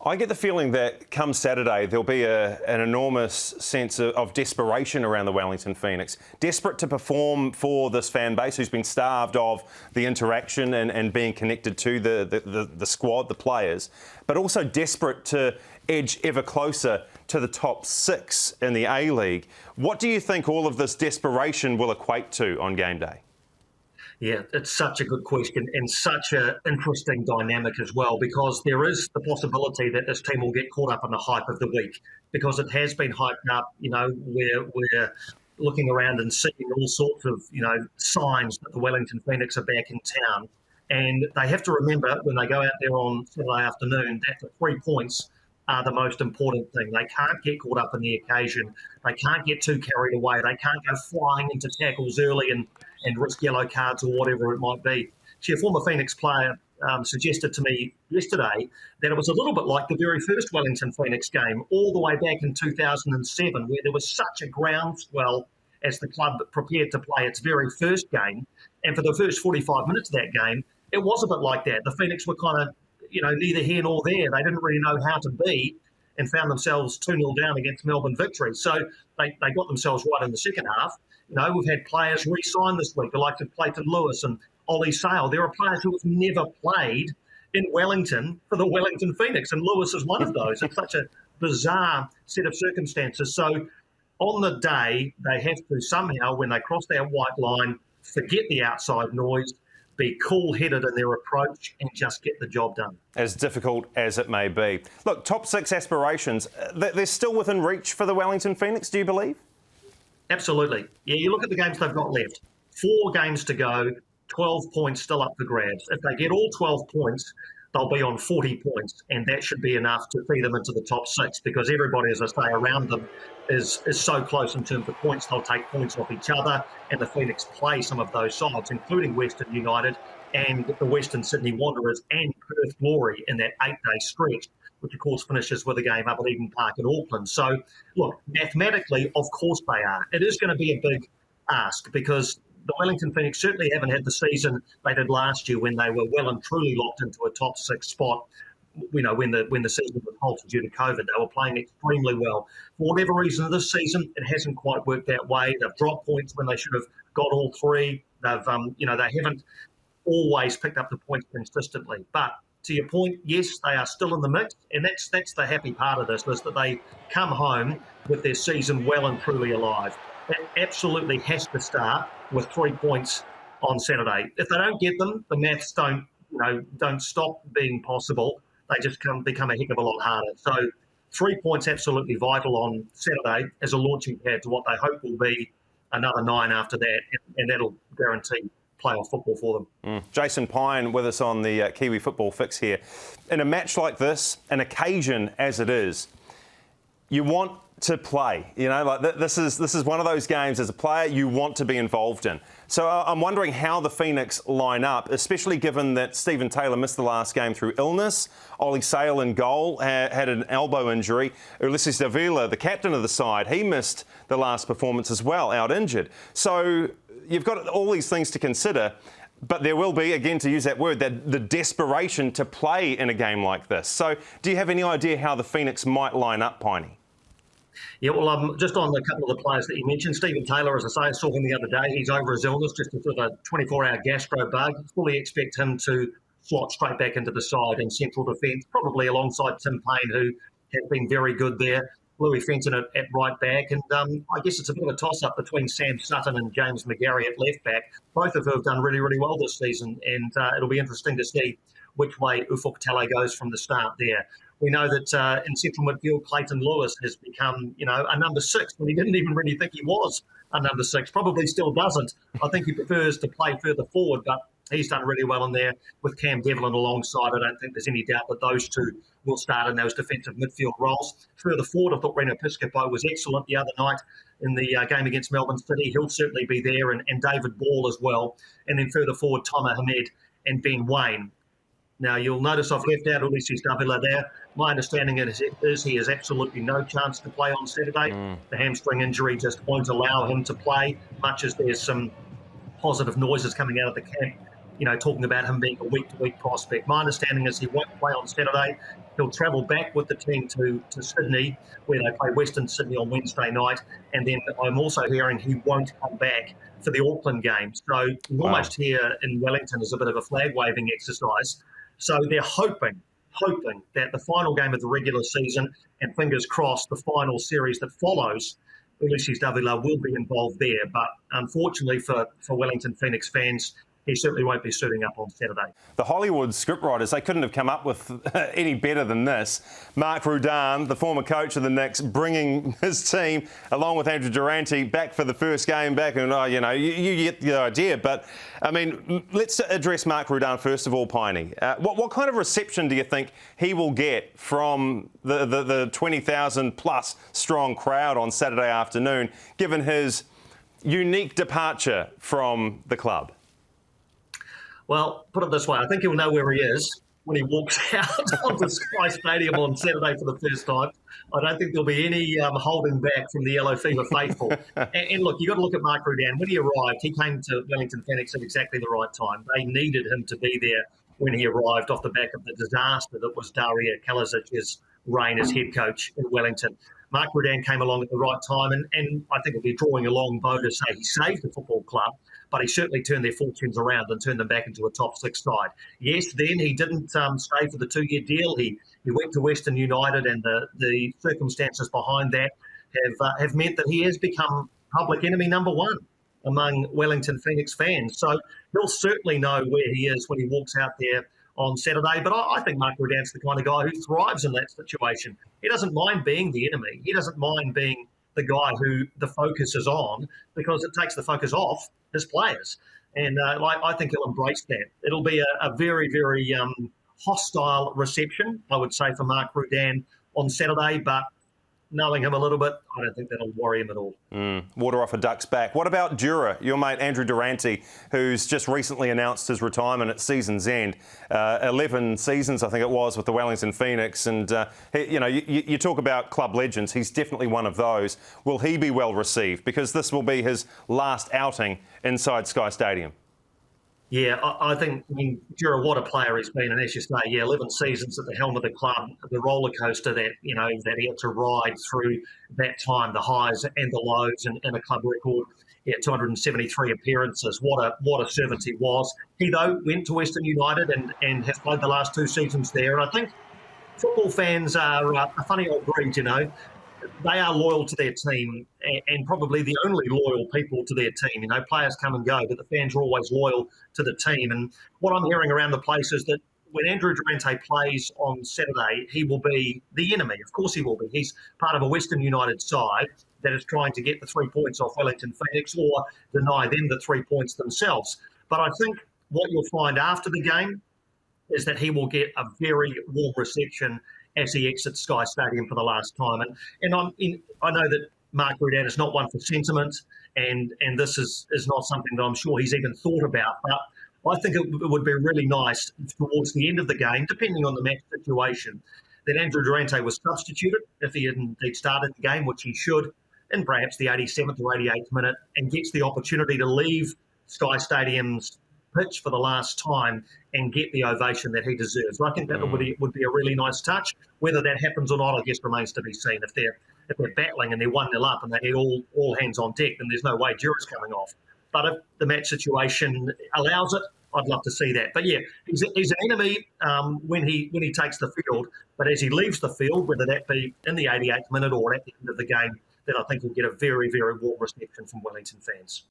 I get the feeling that come Saturday there'll be an enormous sense of desperation around the Wellington Phoenix. Desperate to perform for this fan base who's been starved of the interaction and being connected to the squad, the players, but also desperate to edge ever closer to the top 6 in the A-League. What do you think all of this desperation will equate to on game day? Yeah, it's such a good question and such an interesting dynamic as well, because there is the possibility that this team will get caught up in the hype of the week, because it has been hyped up. We're looking around and seeing all sorts of, signs that the Wellington Phoenix are back in town. And they have to remember when they go out there on Saturday afternoon that the 3 points are the most important thing. They can't get caught up in the occasion. They can't get too carried away. They can't go flying into tackles early and risk yellow cards or whatever it might be. See, a former Phoenix player suggested to me yesterday that it was a little bit like the very first Wellington Phoenix game all the way back in 2007, where there was such a groundswell as the club prepared to play its very first game. And for the first 45 minutes of that game, it was a bit like that. The Phoenix were kind of, neither here nor there. They didn't really know how to be and found themselves 2-0 down against Melbourne Victory. So they got themselves right in the second half. We've had players re-sign this week, the likes of Clayton Lewis and Ollie Sale. There are players who have never played in Wellington for the Wellington Phoenix, and Lewis is one of those. It's such a bizarre set of circumstances. So on the day, they have to somehow, when they cross that white line, forget the outside noise, be cool-headed in their approach and just get the job done. As difficult as it may be. Look, top 6 aspirations, they're still within reach for the Wellington Phoenix, do you believe? Absolutely. Yeah, you look at the games they've got left. 4 games to go, 12 points still up for grabs. If they get all 12 points, they'll be on 40 points, and that should be enough to feed them into the top 6, because everybody, as I say, around them is so close in terms of points. They'll take points off each other, and the Phoenix play some of those sides, including Western United and the Western Sydney Wanderers and Perth Glory in that 8-day stretch, which of course finishes with a game up at Eden Park in Auckland. So, look, mathematically, of course they are. It is going to be a big ask, because the Wellington Phoenix certainly haven't had the season they did last year, when they were well and truly locked into a top 6 spot. When the season was halted due to COVID, they were playing extremely well. For whatever reason, this season it hasn't quite worked that way. They've dropped points when they should have got all 3. They've, they haven't always picked up the points consistently. But to your point, yes, they are still in the mix, and that's the happy part of this, is that they come home with their season well and truly alive. That absolutely has to start with 3 points on Saturday. If they don't get them, the maths don't stop being possible. They just become a heck of a lot harder. So 3 points absolutely vital on Saturday as a launching pad to what they hope will be another 9 after that, and that'll guarantee playoff football for them. Jason Pine with us on the Kiwi Football Fix here. In a match like this, an occasion as it is, you want to play. This is one of those games as a player you want to be involved in. So I'm wondering how the Phoenix line up, especially given that Stephen Taylor missed the last game through illness. Ollie Sale in goal had an elbow injury. Ulises Davila, the captain of the side, he missed the last performance as well, out injured. So you've got all these things to consider, but there will be, again, to use that word, that the desperation to play in a game like this. So do you have any idea how the Phoenix might line up, Piney? Yeah, well, just on a couple of the players that you mentioned, Stephen Taylor, as I say, I saw him the other day. He's over his illness, just with a 24-hour gastro bug. Fully expect him to slot straight back into the side in central defence, probably alongside Tim Payne, who has been very good there. Louis Fenton at right back. And I guess it's a bit of a toss-up between Sam Sutton and James McGarry at left back, both of who have done really, really well this season. And it'll be interesting to see which way Ufuk Talay goes from the start there. We know that in central midfield, Clayton Lewis has become, a number 6, when he didn't even really think he was a number 6. Probably still doesn't. I think he prefers to play further forward, but he's done really well in there with Cam Devlin alongside. I don't think there's any doubt that those two will start in those defensive midfield roles. Further forward, I thought Reno Piscopo was excellent the other night in the game against Melbourne City. He'll certainly be there, and David Ball as well. And then further forward, Tomer Hamed and Ben Waine. Now, you'll notice I've left out Ulises Davila there. My understanding is he has absolutely no chance to play on Saturday. The hamstring injury just won't allow him to play, much as there's some positive noises coming out of the camp, talking about him being a week-to-week prospect. My understanding is he won't play on Saturday. He'll travel back with the team to Sydney, where they play Western Sydney on Wednesday night. And then I'm also hearing he won't come back for the Auckland game. So almost here in Wellington is a bit of a flag-waving exercise. So they're hoping that the final game of the regular season, and fingers crossed, the final series that follows, Ulises Davila will be involved there. But unfortunately for Wellington Phoenix fans, he certainly won't be suiting up on Saturday. The Hollywood scriptwriters, they couldn't have come up with any better than this. Mark Rudan, the former coach of the Knicks, bringing his team, along with Andrew Durante, back for the first game back. And, you get the idea. But, I mean, let's address Mark Rudan first of all, Piney. What kind of reception do you think he will get from the 20,000-plus strong crowd on Saturday afternoon, given his unique departure from the club? Well, put it this way, I think he'll know where he is when he walks out onto Sky Stadium on Saturday for the first time. I don't think there'll be any holding back from the Yellow Fever faithful. and look, you've got to look at Mark Rudan. When he arrived, he came to Wellington Phoenix at exactly the right time. They needed him to be there when he arrived off the back of the disaster that was Daria Kalazic's reign as head coach in Wellington. Mark Rudan came along at the right time, and I think it'll be drawing a long bow to say he saved the football club, but he certainly turned their fortunes around and turned them back into a top six side. Yes, then he didn't stay for the 2-year deal. He went to Western United, and the circumstances behind that have meant that he has become public enemy number one among Wellington Phoenix fans. So he'll certainly know where he is when he walks out there on Saturday. But I think Mark Rudan's the kind of guy who thrives in that situation. He doesn't mind being the enemy. He doesn't mind being the guy who the focus is on, because it takes the focus off his players. And I think he'll embrace that. It'll be a very, very hostile reception, I would say, for Mark Rudan on Saturday. But knowing him a little bit, I don't think that'll worry him at all. Water off a duck's back. What about Dura, your mate Andrew Durante, who's just recently announced his retirement at season's end? 11 seasons, I think it was, with the Wellington Phoenix. And, you talk about club legends. He's definitely one of those. Will he be well received? Because this will be his last outing inside Sky Stadium. Yeah, I think, Dura, what a player he's been. And as you say, 11 seasons at the helm of the club, the roller coaster that he had to ride through that time, the highs and the lows, and a club record, 273 appearances. What a servant he was. He, though, went to Western United and has played the last 2 seasons there. And I think football fans are a funny old breed, They are loyal to their team, and probably the only loyal people to their team. Players come and go, but the fans are always loyal to the team. And what I'm hearing around the place is that when Andrew Durante plays on Saturday, he will be the enemy. Of course he will be. He's part of a Western United side that is trying to get the 3 points off Wellington Phoenix or deny them the 3 points themselves. But I think what you'll find after the game is that he will get a very warm reception as he exits Sky Stadium for the last time. And I know that Mark Rudan is not one for sentiment, and this is not something that I'm sure he's even thought about. But I think it would be really nice towards the end of the game, depending on the match situation, that Andrew Durante was substituted if he had indeed started the game, which he should, in perhaps the 87th or 88th minute, and gets the opportunity to leave Sky Stadium's pitch for the last time and get the ovation that he deserves. I think that would be a really nice touch. Whether that happens or not, I guess, remains to be seen. If they're battling and they're 1-0 up and they need all hands on deck, then there's no way Dura's coming off. But if the match situation allows it, I'd love to see that. But yeah, he's an enemy when he takes the field. But as he leaves the field, whether that be in the 88th minute or at the end of the game, then I think we'll get a very, very warm reception from Wellington fans.